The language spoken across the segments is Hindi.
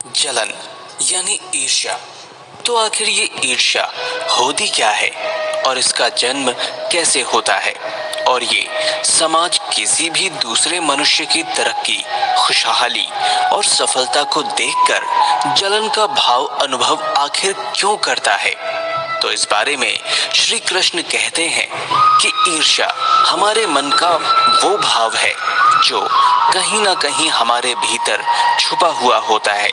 जलन यानी ईर्ष्या। तो आखिर ये ईर्ष्या होती क्या है और इसका जन्म कैसे होता है, और ये समाज किसी भी दूसरे मनुष्य की तरक्की, खुशहाली और सफलता को देखकर जलन का भाव अनुभव आखिर क्यों करता है। तो इस बारे में श्री कृष्ण कहते हैं कि ईर्ष्या हमारे मन का वो भाव है जो कहीं ना कहीं हमारे भीतर छुपा हुआ होता है,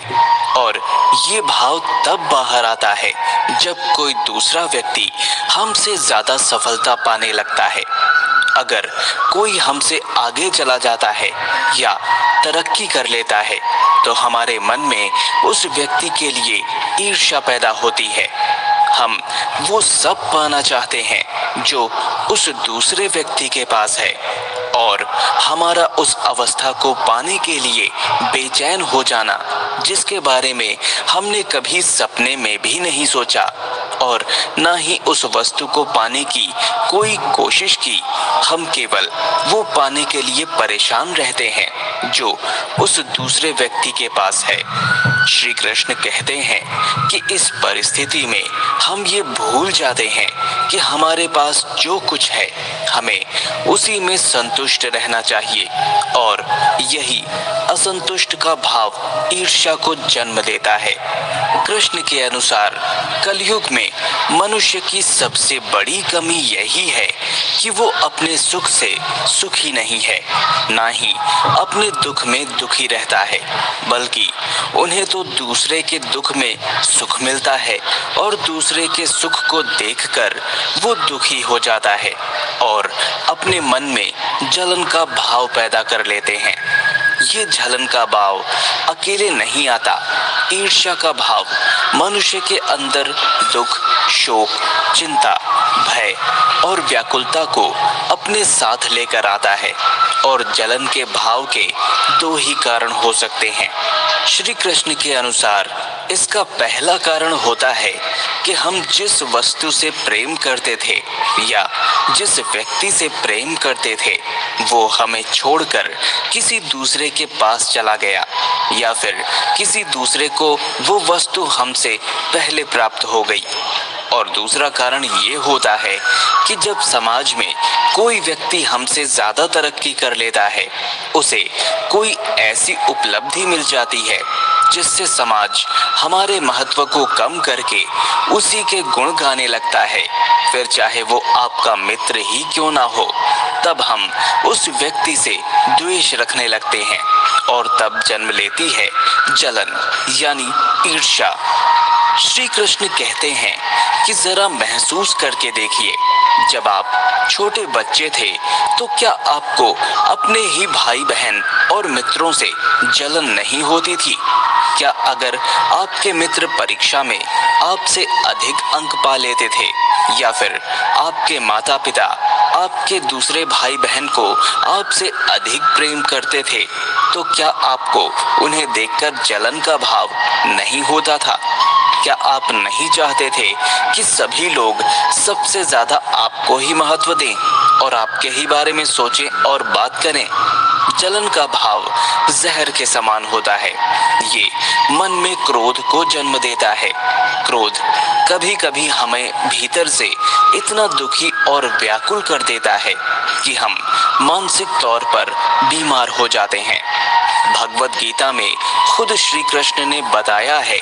और ये भाव तब बाहर आता है जब कोई दूसरा व्यक्ति हमसे ज्यादा सफलता पाने लगता है। अगर कोई हमसे आगे चला जाता है या तरक्की कर लेता है तो हमारे मन में उस व्यक्ति के लिए ईर्ष्या पैदा होती है। हम वो सब पाना चाहते हैं जो उस दूसरे व्यक्ति के पास है, और हमारा उस अवस्था को पाने के लिए बेचैन हो जाना जिसके बारे में हमने कभी सपने में भी नहीं सोचा, और ना ही उस वस्तु को पाने की कोई कोशिश की। हम केवल वो पाने के लिए परेशान रहते हैं जो उस दूसरे व्यक्ति के पास है। श्री कृष्ण कहते हैं कि इस परिस्थिति में हम ये भूल जाते हैं कि हमारे पास जो कुछ है हमें उसी में संतुष्ट रहना चाहिए, और यही असंतुष्ट का भाव ईर्ष्या को जन्म देता है। कृष्ण के अनुसार कलयुग में मनुष्य की सबसे बड़ी कमी यही है कि वो अपने सुख से सुखी नहीं है, ना ही अपने दुख में दुखी रहता है, बल्कि उन्हें तो दूसरे के दुख में सुख मिलता है और दूसरे के सुख को देखकर वो दुखी हो जाता है और अपने मन में जलन का भाव पैदा कर लेते हैं। ये जलन का भाव अकेले नहीं आता। ईर्ष्या का भाव मनुष्य के अंदर दुख, शोक, चिंता, भय और व्याकुलता को अपने साथ लेकर आता है, और जलन के भाव के दो ही कारण हो सकते हैं। श्री कृष्ण के अनुसार इसका पहला कारण होता है कि हम जिस वस्तु से प्रेम करते थे या जिस व्यक्ति से प्रेम करते थे वो हमें छोड़कर किसी दूसरे के पास चला गया, या फिर किसी दूसरे को वो वस्तु हमसे पहले प्राप्त हो गई। और दूसरा कारण ये होता है कि जब समाज में कोई व्यक्ति हमसे ज्यादा तरक्की कर लेता है, उसे कोई ऐसी उपलब्धि मिल जाती है जिससे समाज हमारे महत्व को कम करके उसी के गुण गाने लगता है, फिर चाहे वो आपका मित्र ही क्यों ना हो, तब हम उस व्यक्ति से द्वेष रखने लगते हैं, और तब जन्म लेती है जलन यानी ईर्ष्या। श्री कृष्ण कहते हैं कि जरा महसूस करके देखिए, जब आप छोटे बच्चे थे तो क्या आपको अपने ही भाई बहन और मित्रों से जलन नहीं होती थी? क्या अगर आपके मित्र परीक्षा में आपसे अधिक अंक पा लेते थे, या फिर आपके माता पिता आपके दूसरे भाई बहन को आपसे अधिक प्रेम करते थे, तो क्या आपको उन्हें देखकर जलन का भाव नहीं होता था? क्या आप नहीं चाहते थे कि सभी लोग सबसे ज्यादा आपको ही महत्व दें और आपके ही बारे में सोचें और बात करें? जलन का भाव जहर के समान होता है। ये मन में क्रोध को जन्म देता है। क्रोध कभी कभी हमें भीतर से इतना दुखी और व्याकुल कर देता है कि हम मानसिक तौर पर बीमार हो जाते हैं। भगवत गीता में खुद श्री कृष्ण ने बताया है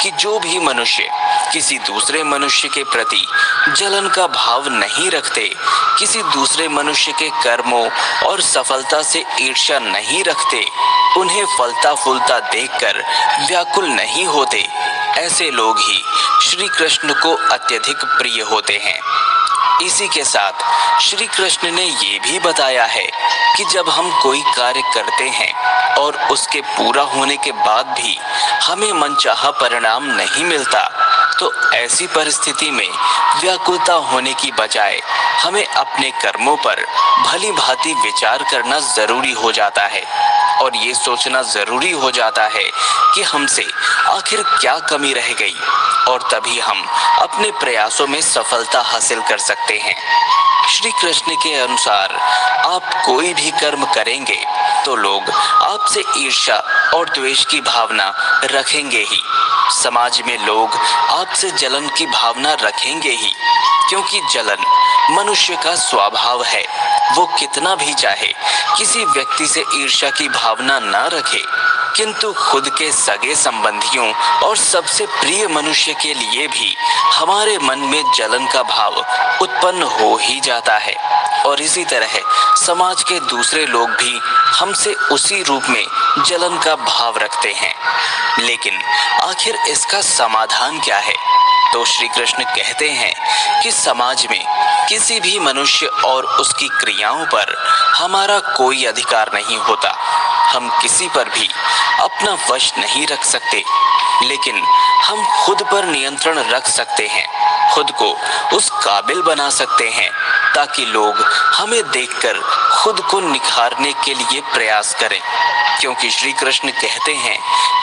कि जो भी मनुष्य किसी दूसरे मनुष्य के प्रति जलन का भाव नहीं रखते, किसी दूसरे मनुष्य के कर्मों और सफलता से ईर्ष्या नहीं रखते, उन्हें फलता फूलता देखकर व्याकुल नहीं होते, ऐसे लोग ही श्री कृष्ण को अत्यधिक प्रिय होते हैं। इसी के साथ श्री कृष्ण ने ये भी बताया है कि जब हम कोई कार्य करते हैं और उसके पूरा होने के बाद भी हमें मनचाहा परिणाम नहीं मिलता, तो ऐसी परिस्थिति में व्याकुलता होने की बजाय हमें अपने कर्मों पर भली भांति विचार करना जरूरी हो जाता है, और ये सोचना जरूरी हो जाता है कि हमसे आखिर क्या कमी रह गई, और तभी हम अपने प्रयासों में सफलता हासिल कर सकते हैं। श्री कृष्ण के अनुसार आप कोई भी कर्म करेंगे तो लोग आपसे ईर्ष्या और द्वेष की भावना रखेंगे ही। समाज में लोग आपसे जलन की भावना रखेंगे ही, क्योंकि जलन मनुष्य का स्वभाव है। वो कितना भी चाहे किसी व्यक्ति से ईर्ष्या की भावना न रखे, किंतु खुद के सगे संबंधियों और सबसे प्रिय मनुष्य के लिए भी हमारे मन में जलन का भाव उत्पन्न हो ही जाता है। और इसी तरह समाज के दूसरे लोग भी हमसे उसी रूप में जलन का भाव रखते हैं। लेकिन आखिर इसका समाधान क्या है? तो श्री कृष्ण कहते हैं कि समाज में किसी भी मनुष्य और उसकी क्रियाओं पर हमारा कोई अधिकार नहीं होता। हम किसी पर भी अपना वश नहीं रख सकते, लेकिन हम खुद पर नियंत्रण रख सकते हैं, खुद को उस काबिल बना सकते हैं ताकि लोग हमें देखकर खुद को निखारने के लिए प्रयास करें। क्योंकि श्री कृष्ण कहते हैं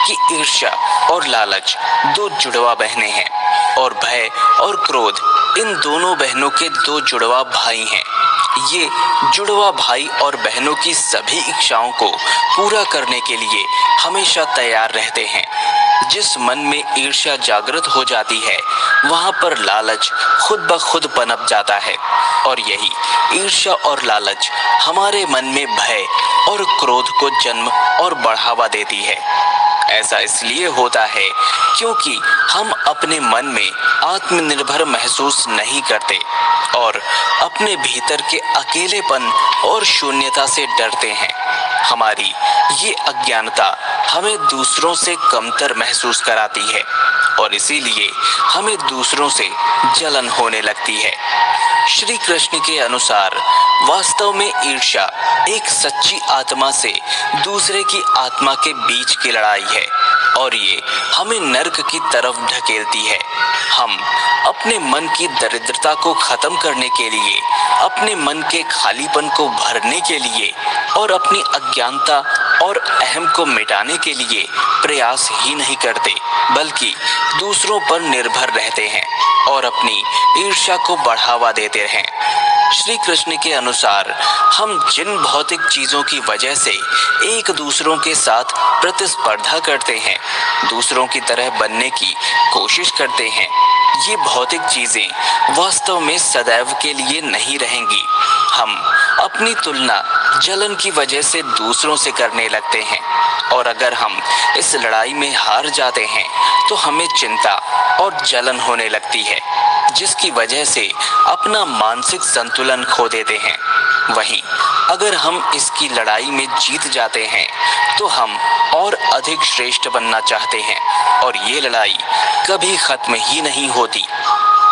कि ईर्ष्या और लालच दो जुड़वा बहनें हैं, और भय और क्रोध इन दोनों बहनों के दो जुड़वा भाई हैं। ये जुड़वा भाई और बहनों की सभी इच्छाओं को पूरा करने के लिए हमेशा तैयार रहते हैं। जिस मन में ईर्ष्या जागृत हो जाती है, वहां पर लालच खुद ब खुद पनप जाता है, और यही ईर्ष्या और लालच हमारे मन में भय और क्रोध को जन्म और बढ़ावा देती है। ऐसा इसलिए होता है क्योंकि हम अपने मन में आत्मनिर्भर महसूस नहीं करते और अपने भीतर के अकेलेपन और शून्यता से डरते हैं। हमारी ये अज्ञानता हमें दूसरों से कमतर महसूस कराती है, और इसीलिए हमें दूसरों से जलन होने लगती है। श्री कृष्ण के अनुसार वास्तव में ईर्ष्या एक सच्ची आत्मा से दूसरे की आत्मा के बीच की लड़ाई है, और ये हमें नर्क की तरफ ढकेलती है। हम अपने मन की दरिद्रता को खत्म करने के लिए, अपने मन के खालीपन को भरने के लिए और अपनी अज्ञानता और अहम को मिटाने के लिए प्रयास ही नहीं करते, बल्कि दूसरों पर निर्भर रहते हैं और अपनी ईर्ष्या को बढ़ावा देते हैं। श्री कृष्ण के अनुसार हम जिन भौतिक चीजों की वजह से एक दूसरों के साथ प्रतिस्पर्धा करते हैं, दूसरों की तरह बनने की कोशिश करते हैं, ये भौतिक चीजें वास्तव में सदैव के लिए नहीं रहेंगी। हम अपनी तुलना जलन की वजह से दूसरों से करने लगते हैं, और अगर हम इस लड़ाई में हार जाते हैं तो हमें चिंता और जलन होने लगती है, जिसकी वजह से अपना मानसिक संतुलन खो देते हैं। वहीं अगर हम इसकी लड़ाई में जीत जाते हैं तो हम और अधिक श्रेष्ठ बनना चाहते हैं, और ये लड़ाई कभी खत्म ही नहीं होती।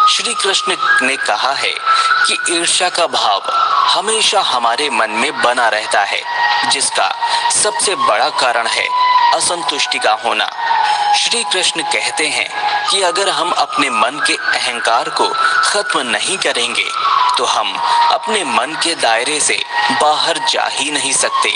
श्री कृष्ण ने कहा है कि ईर्ष्या का भाव हमेशा हमारे मन में बना रहता है, जिसका सबसे बड़ा कारण है असंतुष्टि का होना। श्री कृष्ण कहते हैं कि अगर हम अपने मन के अहंकार को खत्म नहीं करेंगे तो हम अपने मन के दायरे से बाहर जा ही नहीं सकते,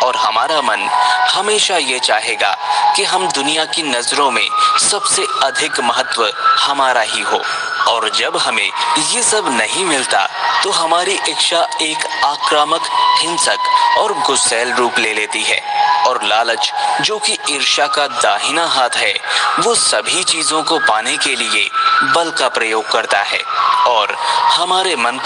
और हमारा मन हमेशा ये चाहेगा कि हम दुनिया की नजरों में सबसे अधिक महत्व हमारा ही हो। और जब हमें ये सब नहीं मिलता तो हमारी इच्छा एक आक्रामक, हिंसक और गुस्सैल रूप ले लेती है, और लालच, जो कि ईर्ष्या का दाहिना हाथ है, वो सभी चीजों को पाने के लिए बल का प्रयोग करता है और हमारे मन